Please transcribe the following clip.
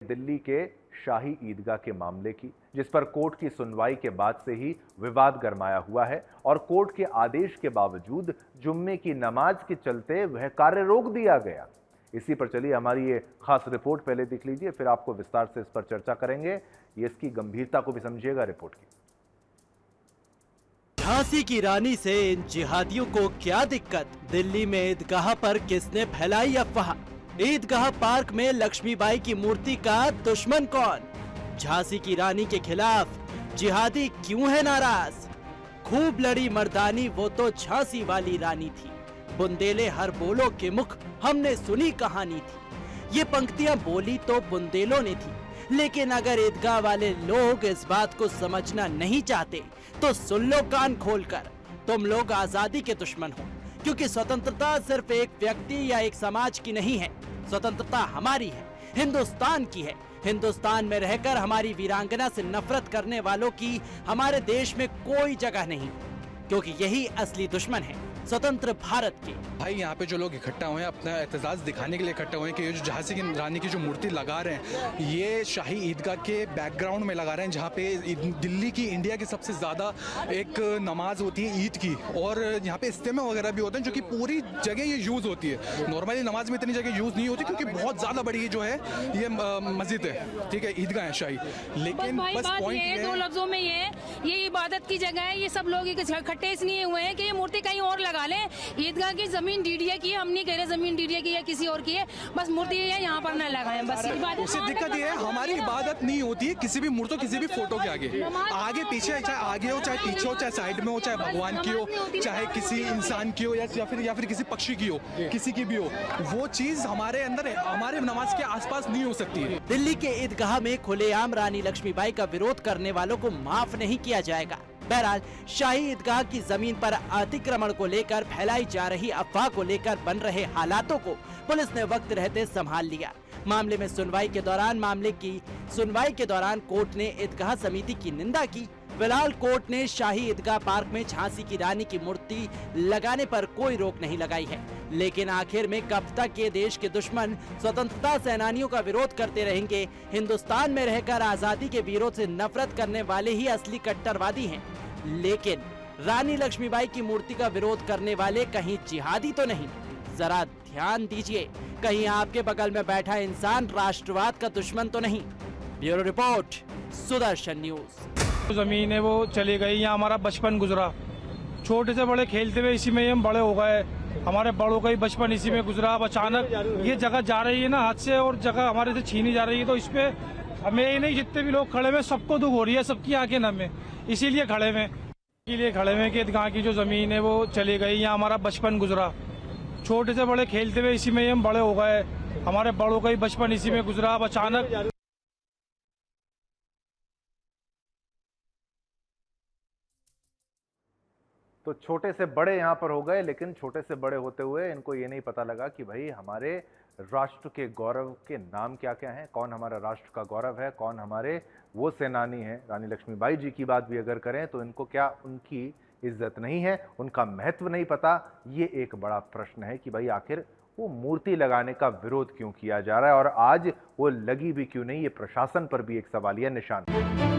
दिल्ली के शाही ईदगाह के मामले की, जिस पर कोर्ट की सुनवाई के बाद से ही विवाद गरमाया हुआ है और कोर्ट के आदेश के बावजूद जुम्मे की नमाज के चलते वह कार्य रोक दिया गया। इसी पर चलिए हमारी ये खास रिपोर्ट पहले देख लीजिए, फिर आपको विस्तार से इस पर चर्चा करेंगे। ये इसकी गंभीरता को भी समझिएगा रिपोर्ट की। झांसी की रानी से इन जिहादियों को क्या दिक्कत? दिल्ली में ईदगाह पर किसने फैलाई अफवाह? ईदगाह पार्क में लक्ष्मीबाई की मूर्ति का दुश्मन कौन? झांसी की रानी के खिलाफ जिहादी क्यों है नाराज? खूब लड़ी मर्दानी वो तो झांसी वाली रानी थी, बुंदेले हर बोलो के मुख हमने सुनी कहानी थी। ये पंक्तियां बोली तो बुंदेलों ने थी, लेकिन अगर ईदगाह वाले लोग इस बात को समझना नहीं चाहते तो सुन लो कान खोलकर, तुम लोग आजादी के दुश्मन हो, क्योंकि स्वतंत्रता सिर्फ एक व्यक्ति या एक समाज की नहीं है। स्वतंत्रता हमारी है, हिंदुस्तान की है। हिंदुस्तान में रहकर हमारी वीरांगना से नफरत करने वालों की हमारे देश में कोई जगह नहीं, क्योंकि यही असली दुश्मन है स्वतंत्र भारत के। भाई यहाँ पे जो लोग इकट्ठा हुए हैं अपना एतजाज दिखाने के लिए इकट्ठा हुए हैं कि ये जो झांसी की रानी की जो मूर्ति लगा रहे हैं ये शाही ईदगाह के बैकग्राउंड में लगा रहे हैं, जहाँ पे दिल्ली की इंडिया की सबसे ज़्यादा एक नमाज होती है ईद की, और यहाँ पे इज्तिमा वगैरह भी होते हैं जो कि पूरी जगह ये यूज़ होती है। नॉर्मली नमाज में इतनी जगह यूज़ नहीं होती क्योंकि बहुत ज़्यादा बड़ी जो है ये मस्जिद है, ठीक है, ईदगाह है शाही। लेकिन बस पॉइंट ये दो लफ्जों में ये इबादत की जगह है। ये सब लोग इकट्ठे इसलिए हुए हैं कि ये मूर्ति कहीं और लगा लें। ईदगाह की जमीन डीडीए की है, हम नहीं कह रहे जमीन डीडीए की या किसी और की है, बस मूर्ति है यहाँ पर न लगाएं बस। उससे दिक्कत ये है हमारी इबादत नहीं होती है किसी भी मूर्ति किसी भी फोटो के आगे पीछे, चाहे आगे हो चाहे पीछे हो, चाहे साइड में हो, चाहे भगवान की हो, चाहे किसी इंसान की हो या फिर किसी पक्षी की हो, किसी की भी हो, वो चीज हमारे अंदर हमारे नमाज के आसपास नहीं हो सकती है। दिल्ली के ईदगाह में खुलेआम रानी लक्ष्मीबाई का विरोध करने वालों को माफ नहीं किया जाएगा। बहरहाल शाही ईदगाह की जमीन पर अतिक्रमण को लेकर फैलाई जा रही अफवाह को लेकर बन रहे हालातों को पुलिस ने वक्त रहते संभाल लिया। मामले में सुनवाई के दौरान कोर्ट ने ईदगाह समिति की निंदा की। फिलहाल कोर्ट ने शाही ईदगाह पार्क में झांसी की रानी की मूर्ति लगाने पर कोई रोक नहीं लगाई है, लेकिन आखिर में कब तक ये देश के दुश्मन स्वतंत्रता सेनानियों का विरोध करते रहेंगे? हिंदुस्तान में रहकर आजादी के वीरों से नफरत करने वाले ही असली कट्टरवादी हैं, लेकिन रानी लक्ष्मीबाई की मूर्ति का विरोध करने वाले कहीं जिहादी तो नहीं? जरा ध्यान दीजिए, कहीं आपके बगल में बैठा इंसान राष्ट्रवाद का दुश्मन तो नहीं? Bureau report, Sudarshan news. जमीन है वो चली गई, यहाँ हमारा बचपन गुजरा, छोटे से बड़े खेलते हुए इसी में ही हम बड़े हो गए। हमारे बड़ों का ही बचपन इसी में गुजरा। अब अचानक ये जगह जा रही है ना हाथ से, और जगह हमारे से छीनी जा रही है, तो इस पे हमें ही नहीं जितने भी लोग खड़े हुए सबको दुख हो रही है, सबकी आंखें नम है। इसीलिए खड़े हुए कि ईदगाह की जो जमीन है वो चली गई, यहाँ हमारा बचपन गुजरा, छोटे से बड़े खेलते हुए इसी में ही हम बड़े हो गए। हमारे बड़ों का ही बचपन इसी में गुजरा। अब अचानक तो छोटे से बड़े यहां पर हो गए, लेकिन छोटे से बड़े होते हुए इनको ये नहीं पता लगा कि भाई हमारे राष्ट्र के गौरव के नाम क्या क्या हैं, कौन हमारा राष्ट्र का गौरव है, कौन हमारे वो सेनानी हैं। रानी लक्ष्मीबाई जी की बात भी अगर करें तो इनको क्या उनकी इज्जत नहीं है, उनका महत्व नहीं पता? ये एक बड़ा प्रश्न है कि भाई आखिर वो मूर्ति लगाने का विरोध क्यों किया जा रहा है और आज वो लगी भी क्यों नहीं? ये प्रशासन पर भी एक सवालिया निशान है।